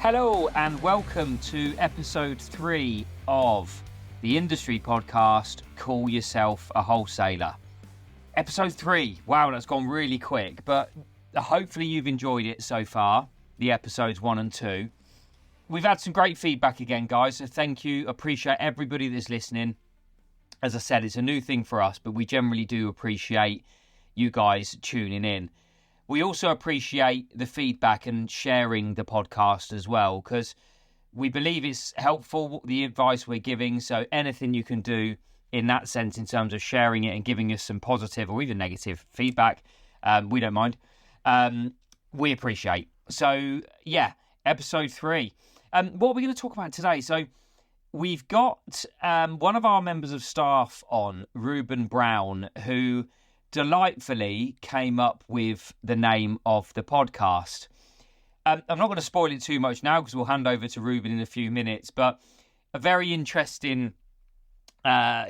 Hello and welcome to episode 3 of the industry podcast, Call Yourself a Wholesaler. Episode 3, wow, that's gone really quick, but hopefully you've enjoyed it so far, the episodes 1 and 2. We've had some great feedback again, guys, so thank you. Appreciate everybody that's listening. As I said, it's a new thing for us, but we generally do appreciate you guys tuning in. We also appreciate the feedback and sharing the podcast as well, because we believe it's helpful, the advice we're giving. So anything you can do in that sense in terms of sharing it and giving us some positive or even negative feedback, we don't mind. We appreciate. So yeah, episode 3. What are we going to talk about today? So we've got one of our members of staff on, Reuben Brown, who delightfully came up with the name of the podcast. I'm not going to spoil it too much now because we'll hand over to Reuben in a few minutes, but a very interesting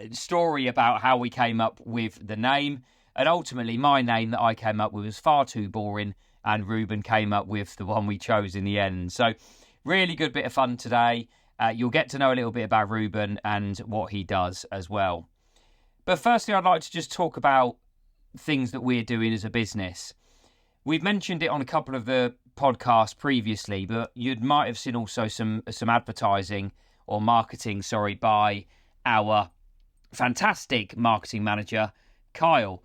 story about how we came up with the name. And ultimately, my name that I came up with was far too boring, and Reuben came up with the one we chose in the end. So really good bit of fun today. You'll get to know a little bit about Reuben and what he does as well. But firstly, I'd like to just talk about things that we're doing as a business. We've mentioned it on a couple of the podcasts previously, but you might have seen also some advertising or marketing, by our fantastic marketing manager, Kyle.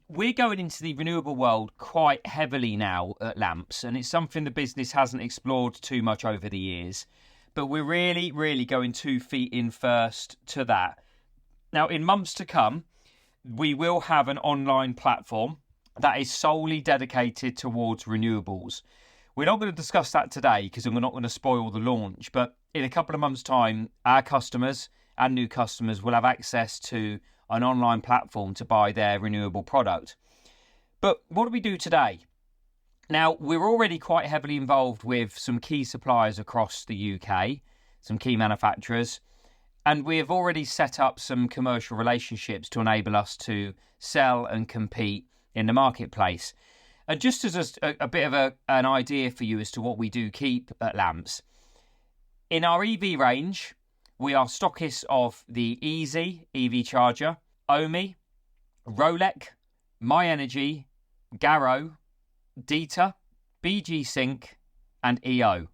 We're going into the renewable world quite heavily now at Lamps, and it's something the business hasn't explored too much over the years, but we're really going 2 feet in first to that. Now, in months to come, we will have an online platform that is solely dedicated towards renewables. We're not going to discuss that today because we're not going to spoil the launch, but in a couple of months' time, our customers and new customers will have access to an online platform to buy their renewable product. But what do we do today? Now, we're already quite heavily involved with some key suppliers across the UK, some key manufacturers, and we have already set up some commercial relationships to enable us to sell and compete in the marketplace. And just as a bit of an idea for you as to what we do keep at Lamps, in our EV range, we are stockists of the Easy EV charger, Omi, Rolec, My Energy, Garrow, Dita, BG Sync, and EO.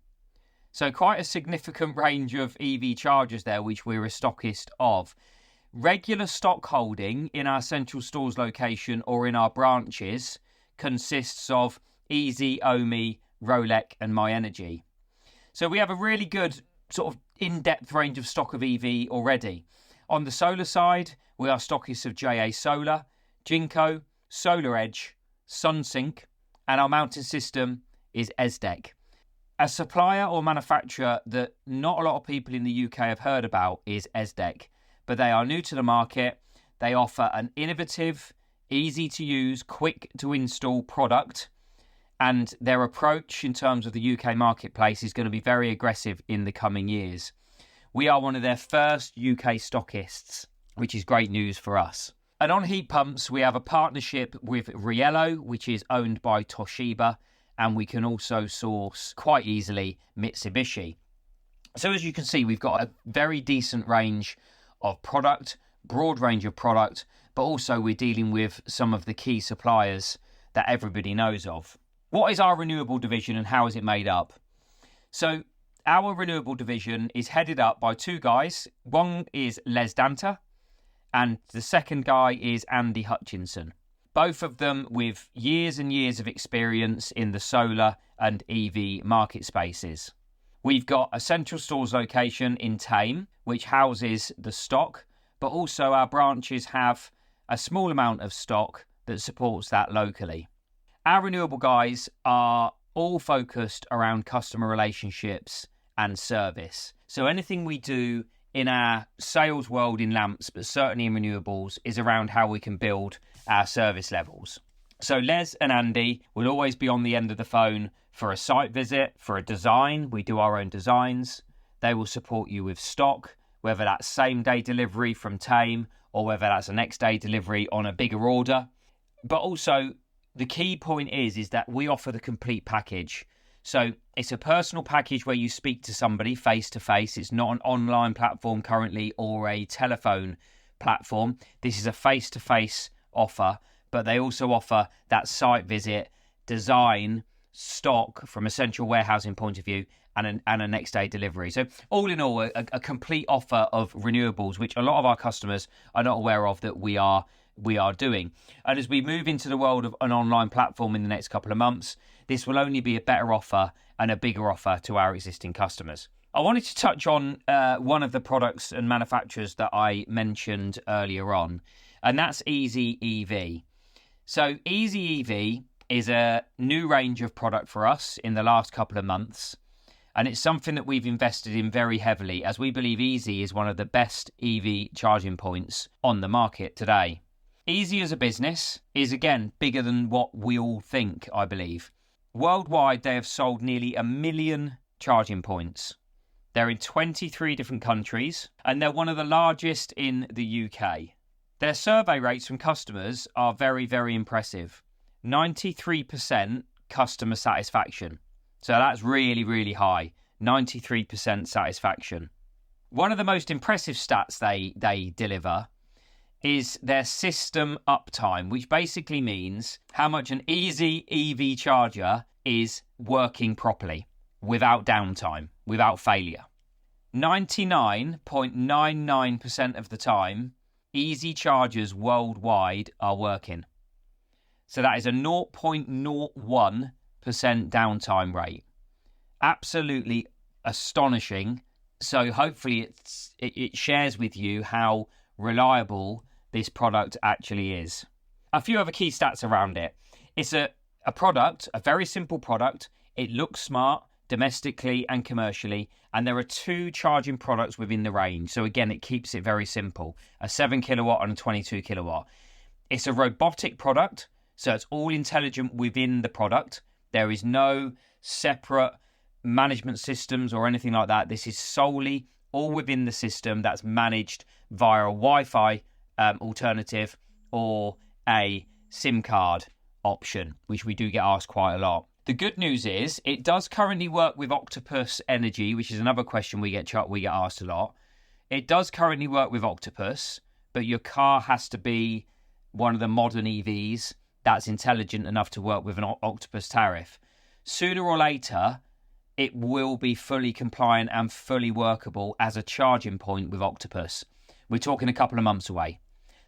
So quite a significant range of EV chargers there, which we're a stockist of. Regular stock holding in our central stores location or in our branches consists of Easy, Omi, Rolec, and My Energy. So we have a really good sort of in-depth range of stock of EV already. On the solar side, we are stockists of JA Solar, Jinko, Solar Edge, SunSync, and our mounting system is ESDEC. A supplier or manufacturer that not a lot of people in the UK have heard about is ESDEC, but they are new to the market. They offer an innovative, easy to use, quick to install product, and their approach in terms of the UK marketplace is going to be very aggressive in the coming years. We are one of their first UK stockists, which is great news for us. And on heat pumps, we have a partnership with Riello, which is owned by Toshiba, and we can also source quite easily Mitsubishi. So as you can see, we've got a very decent range of product, broad range of product, but also we're dealing with some of the key suppliers that everybody knows of. What is our renewable division and how is it made up? So our renewable division is headed up by 2 guys. One is Les Danta and the second guy is Andy Hutchinson. Both of them with years and years of experience in the solar and EV market spaces. We've got a central stores location in Tame, which houses the stock, but also our branches have a small amount of stock that supports that locally. Our renewable guys are all focused around customer relationships and service. So anything we do in our sales world in Lamps, but certainly in renewables, is around how we can build our service levels. So Les and Andy will always be on the end of the phone for a site visit, for a design. We do our own designs. They will support you with stock, whether that's same day delivery from Tame or whether that's a next day delivery on a bigger order. But also the key point is that we offer the complete package. So it's a personal package where you speak to somebody face to face. It's not an online platform currently or a telephone platform. This is a face to face offer, but they also offer that site visit, design, stock from a central warehousing point of view, and a next day delivery. So all in all, a complete offer of renewables, which a lot of our customers are not aware of, that we are doing. And as we move into the world of an online platform in the next couple of months, this will only be a better offer and a bigger offer to our existing customers. I wanted to touch on one of the products and manufacturers that I mentioned earlier on, and that's Easy EV. So Easy EV is a new range of product for us in the last couple of months, and it's something that we've invested in very heavily, as we believe Easy is one of the best EV charging points on the market today. Easy as a business is, again, bigger than what we all think, I believe. Worldwide, they have sold nearly 1 million charging points. They're in 23 different countries, and they're one of the largest in the UK. Their survey rates from customers are very, very impressive. 93% customer satisfaction. So that's really, really high. 93% satisfaction. One of the most impressive stats they deliver is their system uptime, which basically means how much an Easy EV charger is working properly, without downtime, without failure. 99.99% of the time, Easy chargers worldwide are working. So that is a 0.01% downtime rate. Absolutely astonishing. So hopefully it shares with you how reliable this product actually is. A few other key stats around it. It's a product, a very simple product. It looks smart domestically and commercially, and there are 2 charging products within the range. So again, it keeps it very simple. A 7 kilowatt and a 22 kilowatt. It's a robotic product, so it's all intelligent within the product. There is no separate management systems or anything like that. This is solely all within the system that's managed via a Wi-Fi alternative or a SIM card option, which we do get asked quite a lot. The good news is it does currently work with Octopus Energy, which is another question we get asked a lot. It does currently work with Octopus, but your car has to be one of the modern EVs that's intelligent enough to work with an Octopus tariff. Sooner or later, it will be fully compliant and fully workable as a charging point with Octopus. We're talking a couple of months away.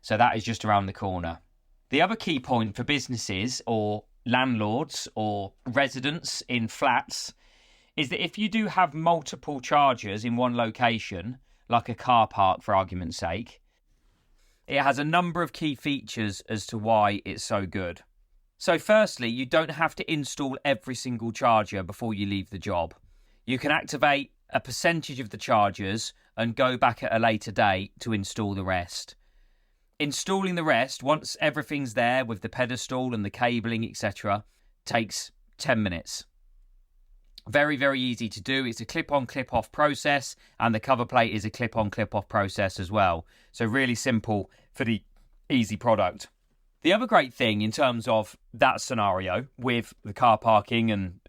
So that is just around the corner. The other key point for businesses or landlords or residents in flats is that if you do have multiple chargers in one location, like a car park for argument's sake, it has a number of key features as to why it's so good. So firstly, you don't have to install every single charger before you leave the job. You can activate a percentage of the chargers and go back at a later date to install the rest. Installing the rest, once everything's there with the pedestal and the cabling, etc., takes 10 minutes. Very, very easy to do. It's a clip-on, clip-off process, and the cover plate is a clip-on, clip-off process as well. So really simple for the Easy product. The other great thing in terms of that scenario with the car parking and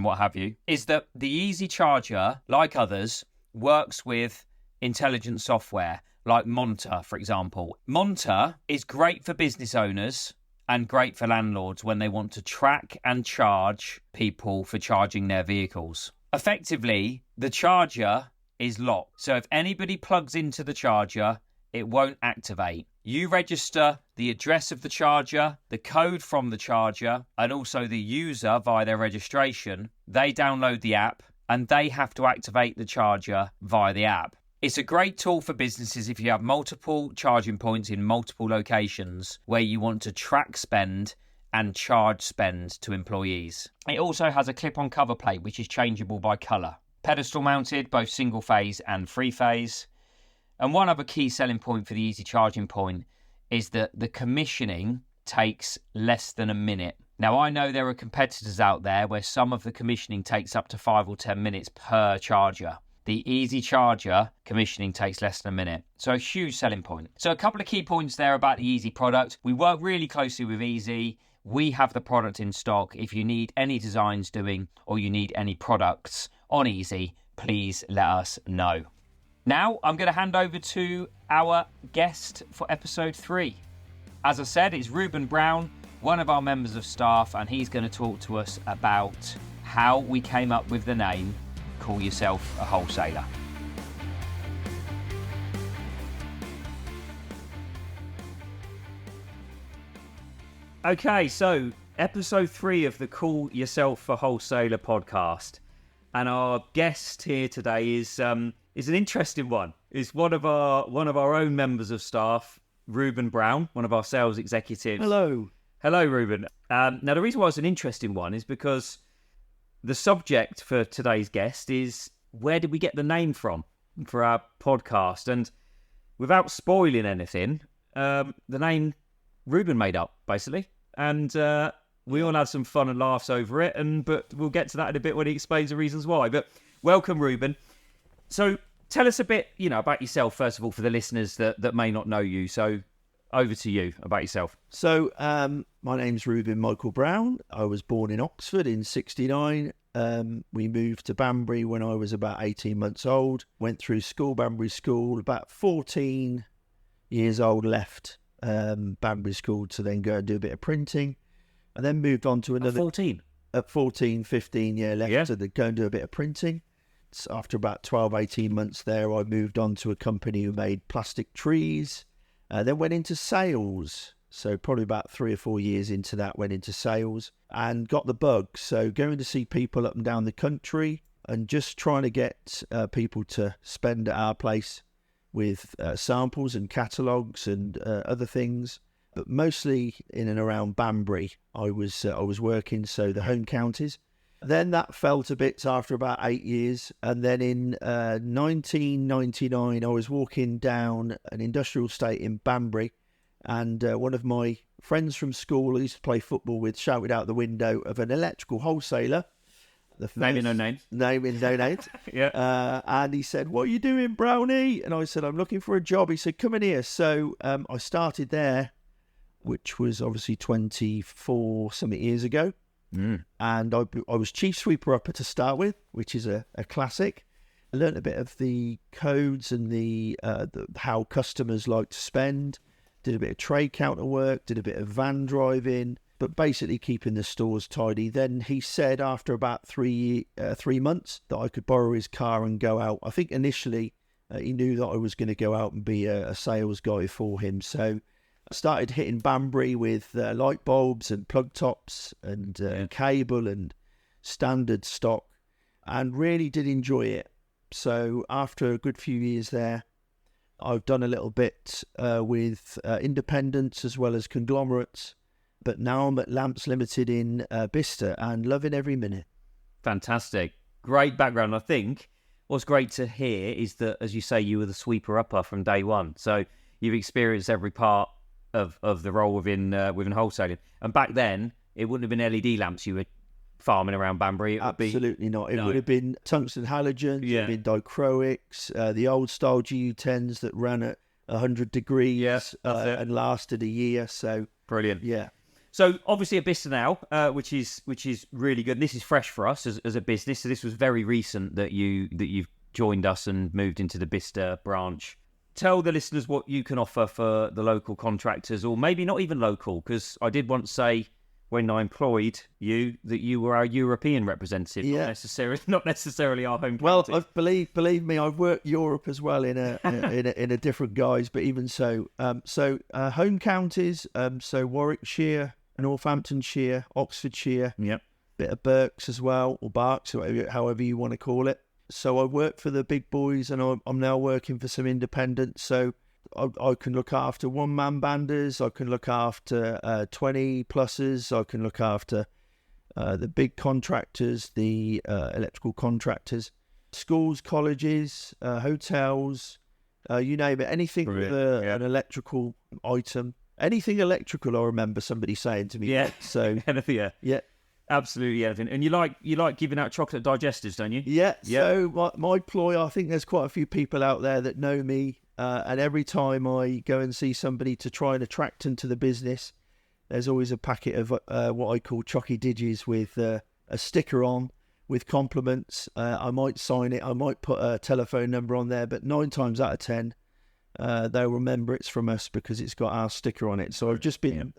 what have you is that the Easy charger, like others, works with intelligent software like Monta, for example. Monta is great for business owners and great for landlords when they want to track and charge people for charging their vehicles. Effectively, the charger is locked. So if anybody plugs into the charger, it won't activate. You register the address of the charger, the code from the charger, and also the user via their registration. They download the app and they have to activate the charger via the app. It's a great tool for businesses if you have multiple charging points in multiple locations where you want to track spend and charge spend to employees. It also has a clip-on cover plate which is changeable by colour. Pedestal mounted, both single phase and three phase. And one other key selling point for the Easy charging point is that the commissioning takes less than a minute. Now, I know there are competitors out there where some of the commissioning takes up to 5 or 10 minutes per charger. The Easy charger commissioning takes less than a minute. So a huge selling point. So a couple of key points there about the Easy product. We work really closely with Easy. we have the product in stock. If you need any designs doing or you need any products on Easy, please let us know. Now I'm going to hand over to our guest for episode 3. As I said, it's Reuben Brown, one of our members of staff, and he's going to talk to us about how we came up with the name Call Yourself a Wholesaler. Okay, so episode 3 of the Call Yourself a Wholesaler podcast, and our guest here today is an interesting one. It's one of our own members of staff, Reuben Brown, one of our sales executives. Hello, Reuben. Now, the reason why it's an interesting one is because the subject for today's guest is where did we get the name from for our podcast, and without spoiling anything, the name Reuben made up, basically, and we all had some fun and laughs over it, but we'll get to that in a bit when he explains the reasons why. But welcome, Reuben. So tell us a bit, about yourself, first of all, for the listeners that may not know you. So over to you about yourself. So my name's Reuben Michael Brown. I was born in Oxford in 1969. We moved to Banbury when I was about 18 months old. Went through school, Banbury School. About 14 years old, left Banbury School to then go and do a bit of printing, and then moved on to another. At 14, 15, left to go and do a bit of printing. So after about 12, 18 months there, I moved on to a company who made plastic trees. Then went into sales. So probably about 3 or 4 years into that, went into sales and got the bug. So going to see people up and down the country and just trying to get people to spend at our place with samples and catalogues and other things, but mostly in and around Banbury. I was working, so the home counties. Then that fell to bits after about 8 years, and then in 1999 I was walking down an industrial estate in Banbury, and one of my friends from school I used to play football with shouted out the window of an electrical wholesaler. Naming no names. Naming no names. Yeah. And he said, "What are you doing, Brownie?" And I said, "I'm looking for a job." He said, "Come in here." So I started there, which was obviously 24 something years ago. And I was chief sweeper upper to start with, which is a classic. I learned a bit of the codes and the how customers like to spend. Did a bit of trade counter work, did a bit of van driving, but basically keeping the stores tidy. Then he said after about 3 months that I could borrow his car and go out. I think initially he knew that I was going to go out and be a sales guy for him. So I started hitting Banbury with light bulbs and plug tops and cable and standard stock, and really did enjoy it. So after a good few years there, I've done a little bit with independents as well as conglomerates, but now I'm at Lamps Limited in Bicester and loving every minute. Fantastic. Great background. I think what's great to hear is that, as you say, you were the sweeper-upper from day one. So you've experienced every part of the role within wholesaling. And back then, it wouldn't have been LED lamps you were farming around Banbury. Absolutely not. It would have been tungsten halogens, it would have been dichroics, the old style GU10s that ran at 100 degrees and lasted a year. So brilliant. Yeah. So obviously at Bicester now, which is really good. And this is fresh for us as a business. So this was very recent that you've joined us and moved into the Bicester branch. Tell the listeners what you can offer for the local contractors, or maybe not even local, because I did once say when I employed you that you were our European representative, not necessarily our home. Well, county. believe me, I've worked Europe as well in a different guise, but even so, home counties, so Warwickshire, Northamptonshire, Oxfordshire, bit of Berks as well, or Berks, however you want to call it. So I work for the big boys, and I'm now working for some independents. So I can look after one-man banders, I can look after 20 pluses, I can look after the big contractors, the electrical contractors, schools, colleges, hotels, you name it, anything with an electrical item. Anything electrical, I remember somebody saying to me. Yeah, so anything, yeah. Absolutely anything. And you like giving out chocolate digestives, don't you? Yeah. So my ploy, I think there's quite a few people out there that know me. And every time I go and see somebody to try and attract them to the business, there's always a packet of what I call chocky digis with a sticker on with compliments. I might sign it. I might put a telephone number on there, but 9 times out of 10, they'll remember it's from us because it's got our sticker on it. So I've just been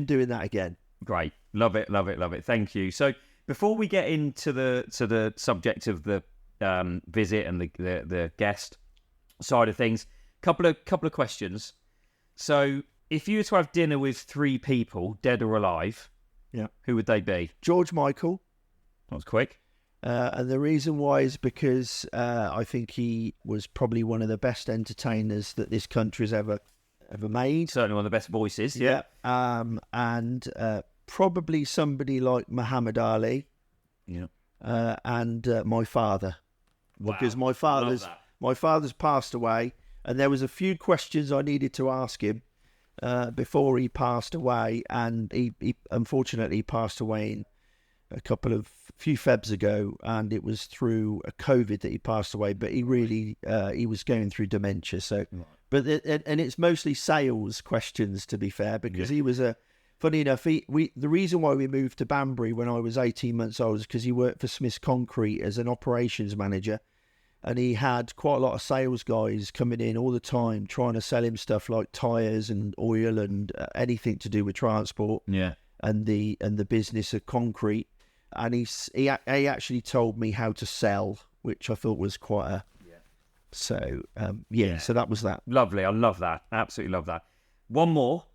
doing that again. Great. Love it. Thank you. So before we get into the subject of the visit and the guest side of things, couple of questions. So if you were to have dinner with 3 people, dead or alive, who would they be? George Michael. That was quick. And the reason why is because I think he was probably one of the best entertainers that this country's ever made. Certainly one of the best voices. Yeah. And probably somebody like Muhammad Ali. Yeah. And my father. Wow. Because my father's passed away, and there was a few questions I needed to ask him before he passed away, and he unfortunately passed away in a few Febs ago, and it was through a COVID that he passed away. But he really he was going through dementia. So, but it's mostly sales questions, to be fair, because he was funny enough. The reason why we moved to Banbury when I was 18 months old is because he worked for Smith's Concrete as an operations manager. And he had quite a lot of sales guys coming in all the time trying to sell him stuff like tyres and oil and anything to do with transport. Yeah. And the business of concrete. And he actually told me how to sell, which I thought was quite a... Yeah. So, so that was that. Lovely. I love that. Absolutely love that. One more.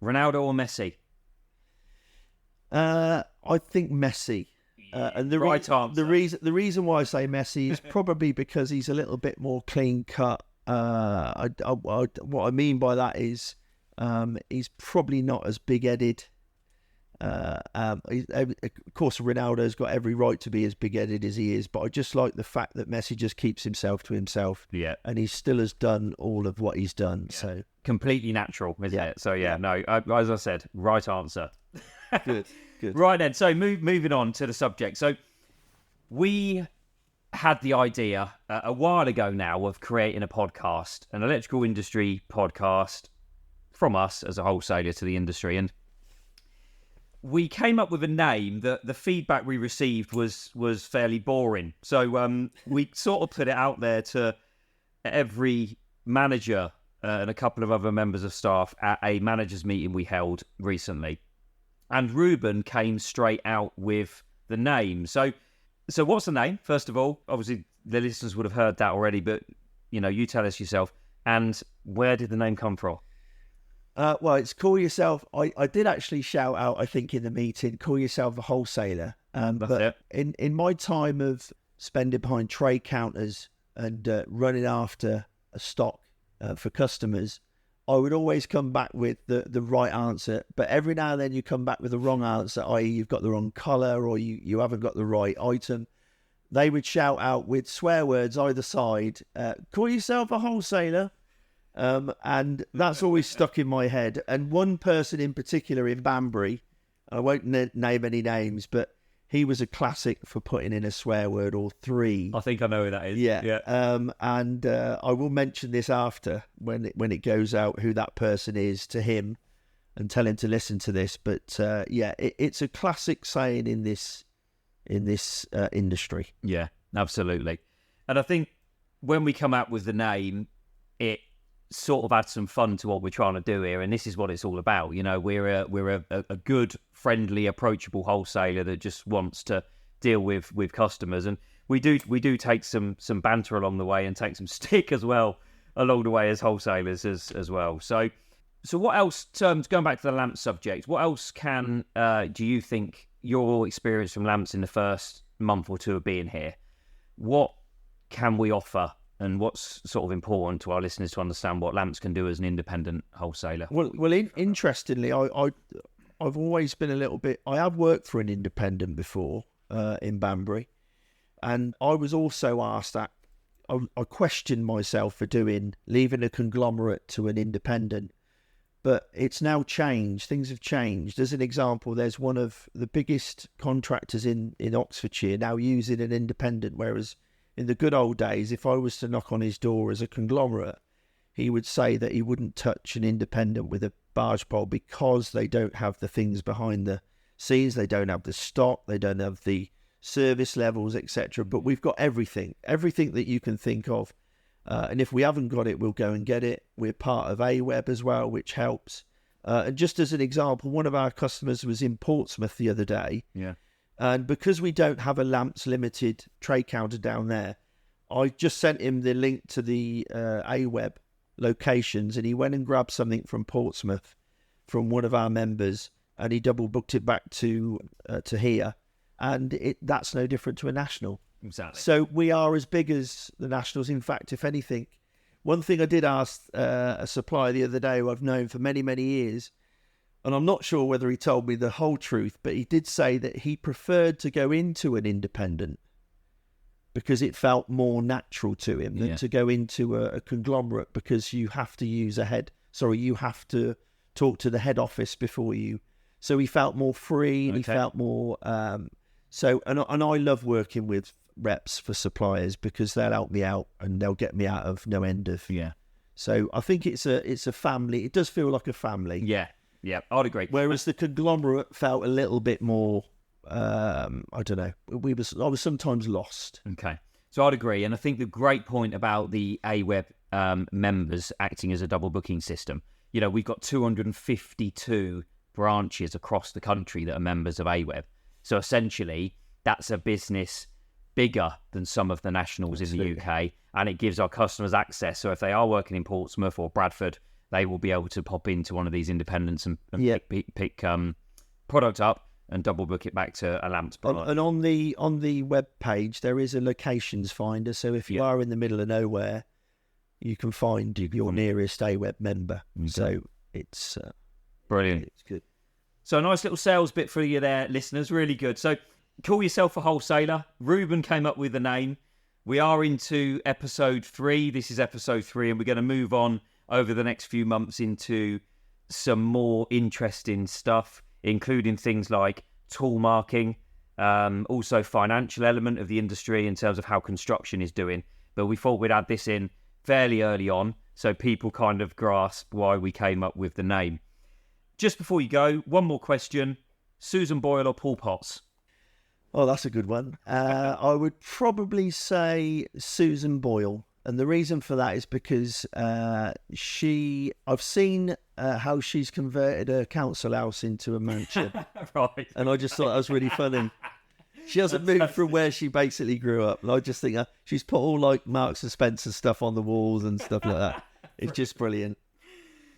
Ronaldo or Messi? I think Messi. And the reason why I say Messi is probably because he's a little bit more clean cut. What I mean by that is he's probably not as big headed. Of course, Ronaldo's got every right to be as big headed as he is, but I just like the fact that Messi just keeps himself to himself. Yeah, and he still has done all of what he's done. Yeah. So completely natural, isn't it? So as I said, right answer. Good. Right then, so moving on to the subject. So we had the idea a while ago now of creating a podcast, an electrical industry podcast from us as a wholesaler to the industry. And we came up with a name that the feedback we received was fairly boring. So we sort of put it out there to every manager and a couple of other members of staff at a managers meeting we held recently. And Reuben came straight out with the name. So what's the name, first of all? Obviously, the listeners would have heard that already, but, you tell us yourself. And where did the name come from? Well, it's Call Yourself. I did actually shout out, I think, in the meeting, Call Yourself a Wholesaler. But in my time of spending behind trade counters and running after a stock for customers, I would always come back with the right answer, but every now and then you come back with the wrong answer, i.e. you've got the wrong colour or you haven't got the right item. They would shout out with swear words either side, Call Yourself a Wholesaler, and that's always stuck in my head. And one person in particular in Banbury, I won't name any names, but he was a classic for putting in a swear word or 3. I think I know who that is. Yeah. And I will mention this after when it goes out who that person is to him and tell him to listen to this. But it's a classic saying in this industry. Yeah, absolutely. And I think when we come out with the name, it sort of adds some fun to what we're trying to do here, and this is what it's all about. We're a good, friendly, approachable wholesaler that just wants to deal with customers, and we do take some banter along the way and take some stick as well along the way as wholesalers as well. So what else? Going back to the lamp subject, what else can do you think your experience from lamps in the first month or two of being here? What can we offer? And what's sort of important to our listeners to understand what lamps can do as an independent wholesaler? Well, interestingly, I've always been a little bit... I have worked for an independent before in Banbury, and I was also asked that... I questioned myself for leaving a conglomerate to an independent, but it's now changed. Things have changed. As an example, there's one of the biggest contractors in Oxfordshire now using an independent, whereas... in the good old days, if I was to knock on his door as a conglomerate, he would say that he wouldn't touch an independent with a barge pole because they don't have the things behind the scenes. They don't have the stock. They don't have the service levels, etc. But we've got everything that you can think of. And if we haven't got it, we'll go and get it. We're part of AWeb as well, which helps. And just as an example, one of our customers was in Portsmouth the other day. Yeah. And because we don't have a Lamps Limited trade counter down there, I just sent him the link to the AWeb locations, and he went and grabbed something from Portsmouth from one of our members, and he double booked it back to here. And that's no different to a national. Exactly. So we are as big as the nationals. In fact, if anything, one thing I did ask a supplier the other day who I've known for many, many years, and I'm not sure whether he told me the whole truth, but he did say that he preferred to go into an independent because it felt more natural to him than to go into a conglomerate, because you have to you have to talk to the head office before you. So he felt more free, and he felt more... and I love working with reps for suppliers because they'll help me out and they'll get me out of no end of... Yeah. So I think it's a family. It does feel like a family. Yeah. Yeah, I'd agree. Whereas the conglomerate felt a little bit more, I don't know. I was sometimes lost. Okay, so I'd agree. And I think the great point about the AWeb members acting as a double booking system, we've got 252 branches across the country that are members of AWeb. So essentially, that's a business bigger than some of the nationals in the UK, and it gives our customers access. So if they are working in Portsmouth or Bradford, they will be able to pop into one of these independents and pick product up and double book it back to a Lamps product. And on the web page, there is a locations finder. So if you are in the middle of nowhere, you can find your nearest AWeb member. Okay. So it's brilliant. It's good. So a nice little sales bit for you there, listeners. Really good. So call yourself a wholesaler. Reuben came up with the name. We are into episode 3. This is episode 3, and we're going to move on over the next few months into some more interesting stuff, including things like tool marking, also financial element of the industry in terms of how construction is doing. But we thought we'd add this in fairly early on so people kind of grasp why we came up with the name. Just before you go, one more question. Susan Boyle or Paul Potts? Oh, that's a good one. I would probably say Susan Boyle. And the reason for that is because I've seen how she's converted a council house into a mansion. Right. And I just thought that was really funny. She hasn't moved from where she basically grew up. And I just think she's put all like Marks and Spencer stuff on the walls and stuff like that. It's just brilliant.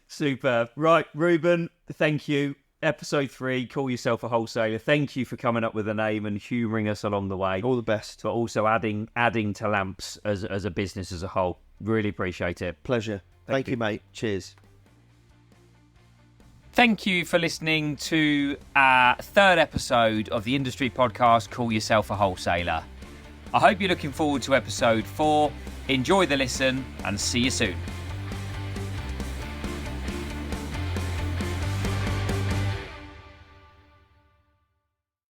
Superb. Right, Reuben, thank you. Episode 3, Call Yourself a Wholesaler. Thank you for coming up with a name and humouring us along the way. All the best. But also adding to Lamps as a business as a whole. Really appreciate it. Pleasure. Thank you, mate. Cheers. Thank you for listening to our 3rd episode of the industry podcast, Call Yourself a Wholesaler. I hope you're looking forward to episode 4. Enjoy the listen and see you soon.